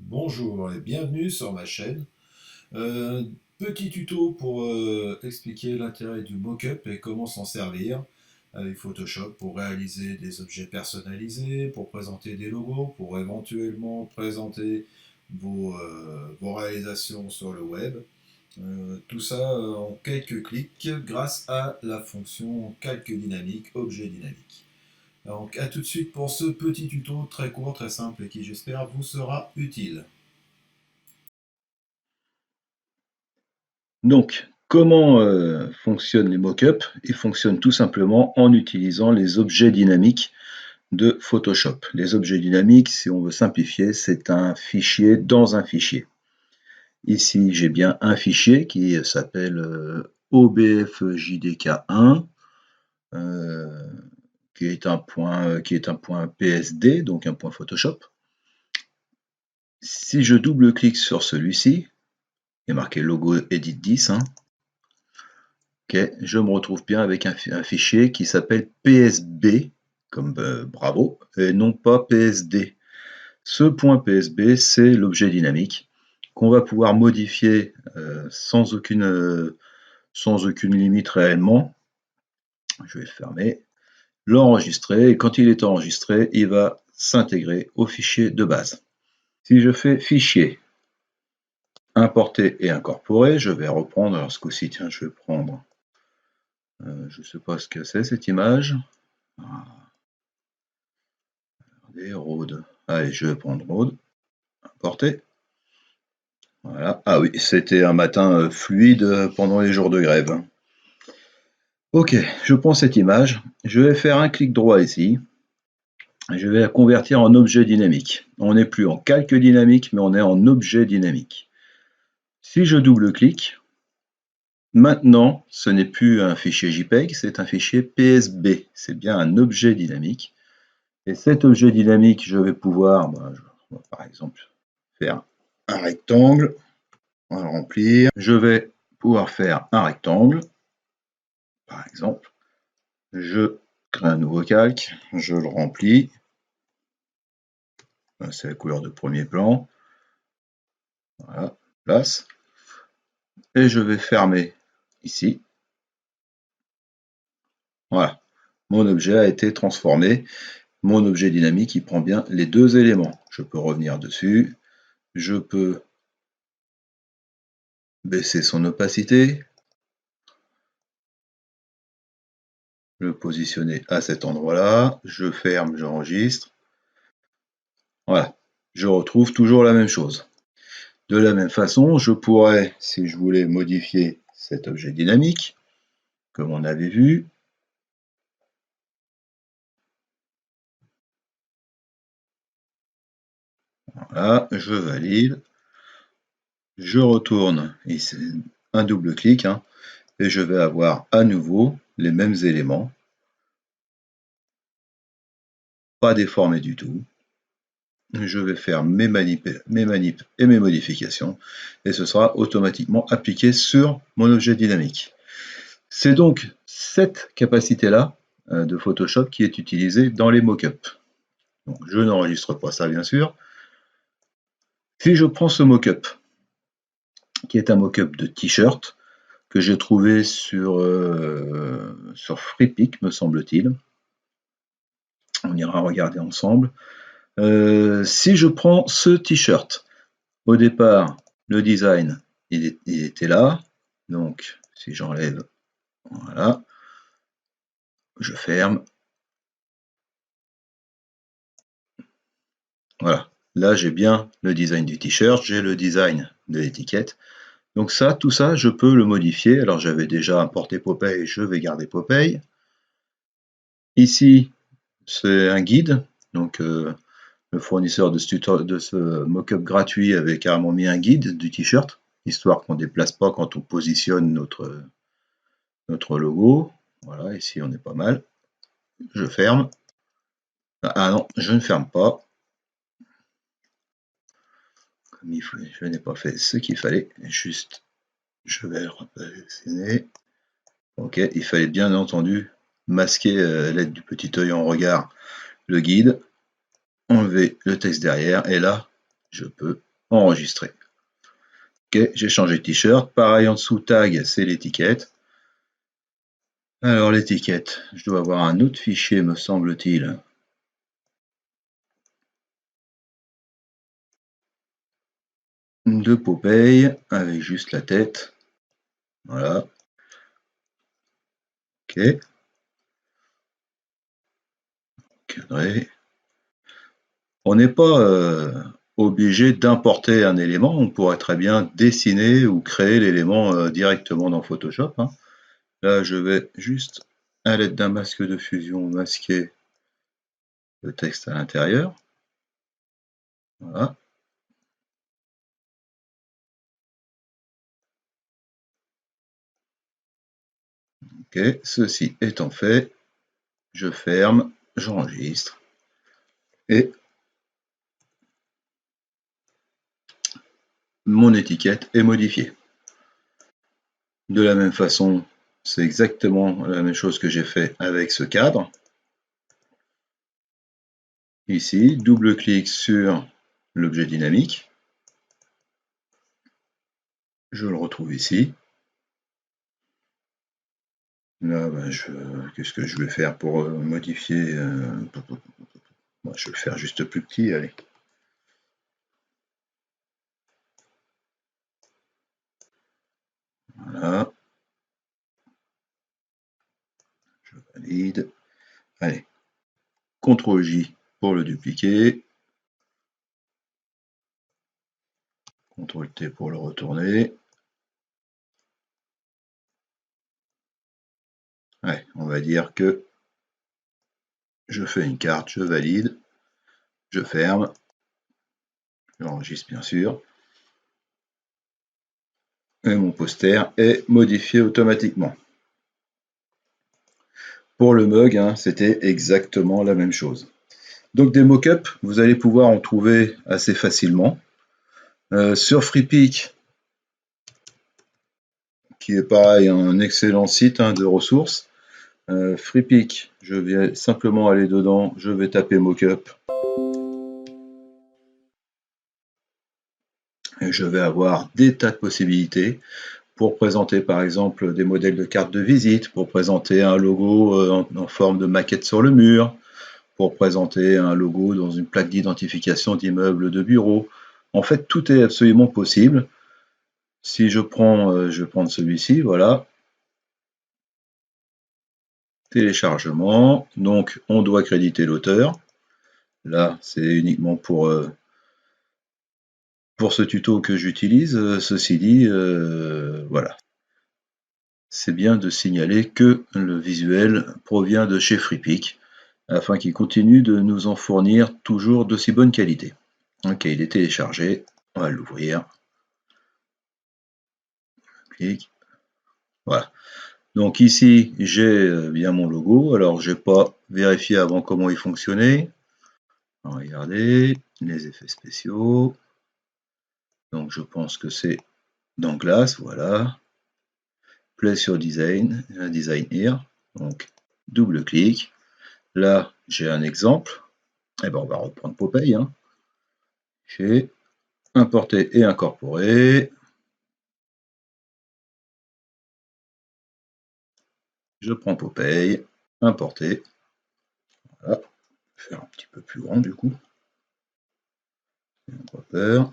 Bonjour et bienvenue sur ma chaîne. Euh, Petit tuto pour expliquer l'intérêt du mock-up et comment s'en servir avec Photoshop pour réaliser des objets personnalisés, pour présenter des logos, pour éventuellement présenter vos réalisations sur le web. Tout ça en quelques clics grâce à la fonction calque dynamique, objet dynamique. Donc à tout de suite pour ce petit tuto très court, très simple et qui j'espère vous sera utile. Donc, comment fonctionnent les mock-ups? Ils fonctionnent tout simplement en utilisant les objets dynamiques de Photoshop. Les objets dynamiques, si on veut simplifier, c'est un fichier dans un fichier. Ici, j'ai bien un fichier qui s'appelle OBFJDK1, euh, qui est un point PSD, donc un point Photoshop. Si je double-clique sur celui-ci, il est marqué logo edit 10, hein. Ok, je me retrouve bien avec un fichier qui s'appelle PSB, comme bravo, et non pas PSD. Ce point PSB, c'est l'objet dynamique qu'on va pouvoir modifier sans aucune limite réellement. Je vais le fermer, l'enregistrer, et quand il est enregistré, il va s'intégrer au fichier de base. Si je fais fichier, importer et incorporer, je vais reprendre, alors ce coup-ci, tiens, je vais prendre, je ne sais pas ce que c'est cette image. Rode. Allez, je vais prendre Rode. Importer. Voilà. Ah oui, c'était un matin fluide pendant les jours de grève. Ok, je prends cette image. Je vais faire un clic droit ici. Je vais la convertir en objet dynamique. On n'est plus en calque dynamique, mais on est en objet dynamique. Si je double-clique, maintenant, ce n'est plus un fichier JPEG, c'est un fichier PSB. C'est bien un objet dynamique. Et cet objet dynamique, je vais pouvoir, par exemple, faire un rectangle. On va le remplir. Je vais pouvoir faire un rectangle, par exemple. Je crée un nouveau calque, je le remplis. C'est la couleur de premier plan. Voilà, place. Et je vais fermer ici. Voilà, mon objet a été transformé. Mon objet dynamique, il prend bien les deux éléments. Je peux revenir dessus. Je peux baisser son opacité. Le positionner à cet endroit-là. Je ferme, j'enregistre. Voilà, je retrouve toujours la même chose. De la même façon, je pourrais, si je voulais modifier cet objet dynamique, comme on avait vu, voilà, je valide, je retourne, ici, un double clic, hein, et je vais avoir à nouveau les mêmes éléments, pas déformés du tout. Je vais faire mes manips et mes modifications, et ce sera automatiquement appliqué sur mon objet dynamique. C'est donc cette capacité-là de Photoshop qui est utilisée dans les mock-ups. Donc, je n'enregistre pas ça, bien sûr. Si je prends ce mock-up, qui est un mock-up de t-shirt, que j'ai trouvé sur Freepik, me semble-t-il. On ira regarder ensemble. Si je prends ce t-shirt, au départ, le design, il était là. Donc, si j'enlève, voilà, je ferme. Voilà, là j'ai bien le design du t-shirt, j'ai le design de l'étiquette. Donc ça, tout ça, je peux le modifier. Alors j'avais déjà importé Popeye, je vais garder Popeye. Ici, c'est un guide. Donc le fournisseur de ce mock-up gratuit avait carrément mis un guide du t-shirt, histoire qu'on ne déplace pas quand on positionne notre logo. Voilà, ici on est pas mal. Je ferme. Ah non, je ne ferme pas. Comme je n'ai pas fait ce qu'il fallait, juste je vais le repositionner. Ok, il fallait bien entendu masquer à l'aide du petit œil en regard le guide, enlever le texte derrière, et là, je peux enregistrer. Ok, j'ai changé de t-shirt. Pareil en dessous, tag, c'est l'étiquette. Alors l'étiquette, je dois avoir un autre fichier, me semble-t-il. De Popeye, avec juste la tête. Voilà. Ok. Cadré. On n'est pas obligé d'importer un élément, on pourrait très bien dessiner ou créer l'élément directement dans Photoshop, hein. Là, je vais juste, à l'aide d'un masque de fusion, masquer le texte à l'intérieur. Voilà. Ok, ceci étant fait, je ferme, j'enregistre et mon étiquette est modifiée. De la même façon, c'est exactement la même chose que j'ai fait avec ce cadre. Ici, double-clic sur l'objet dynamique. Je le retrouve ici. Là, qu'est-ce que je vais faire pour modifier je vais le faire juste plus petit, allez. Voilà. Je valide. Allez. CTRL-J pour le dupliquer. CTRL-T pour le retourner. Ouais, on va dire que je fais une carte, je valide, je ferme, j'enregistre bien sûr, et mon poster est modifié automatiquement. Pour le mug, hein, c'était exactement la même chose. Donc des mock-ups, vous allez pouvoir en trouver assez facilement. Sur Freepik, qui est pareil, un excellent site de ressources. Freepik, je vais simplement aller dedans, je vais taper mockup. Et je vais avoir des tas de possibilités pour présenter par exemple des modèles de cartes de visite, pour présenter un logo en forme de maquette sur le mur, pour présenter un logo dans une plaque d'identification d'immeuble de bureau. En fait, tout est absolument possible. Si je vais prendre celui-ci, voilà. Téléchargement, donc on doit créditer l'auteur. Là, c'est uniquement pour ce tuto que j'utilise. Ceci dit, voilà. C'est bien de signaler que le visuel provient de chez Freepik, afin qu'il continue de nous en fournir toujours d'aussi bonne qualité. Ok, il est téléchargé, on va l'ouvrir. Clic. Voilà. Donc ici, j'ai bien mon logo. Alors, je n'ai pas vérifié avant comment il fonctionnait. Regardez, les effets spéciaux. Donc, je pense que c'est dans Glass, voilà. Play sur Design, Design Here. Donc, double-clic. Là, j'ai un exemple. Et ben, on va reprendre Popeye. Hein. J'ai importé et incorporé. Je prends Popeye, importer. Voilà. Je vais faire un petit peu plus grand du coup. Peur.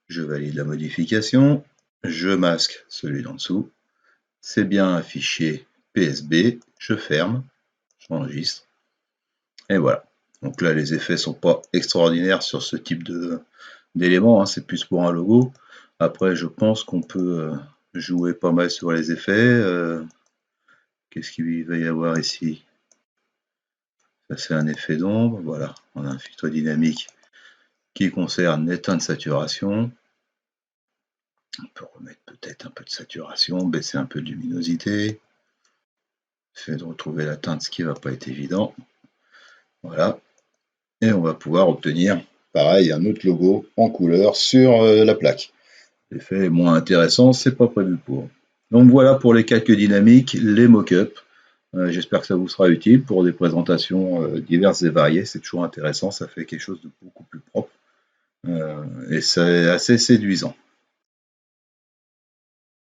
Je valide la modification. Je masque celui d'en dessous. C'est bien un fichier PSB. Je ferme. J'enregistre. Et voilà. Donc là, les effets ne sont pas extraordinaires sur ce type d'éléments. Hein. C'est plus pour un logo. Après, je pense qu'on peut jouer pas mal sur les effets. Qu'est-ce qu'il va y avoir ici? Ça, c'est un effet d'ombre. Voilà. On a un filtre dynamique qui concerne les teintes de saturation. On peut remettre peut-être un peu de saturation, baisser un peu de luminosité. Essayer de retrouver la teinte, ce qui ne va pas être évident. Voilà. Et on va pouvoir obtenir, pareil, un autre logo en couleur sur la plaque. L'effet est moins intéressant, c'est pas prévu pour. Donc voilà pour les calques dynamiques, les mock-ups. J'espère que ça vous sera utile pour des présentations diverses et variées. C'est toujours intéressant, ça fait quelque chose de beaucoup plus propre. et c'est assez séduisant.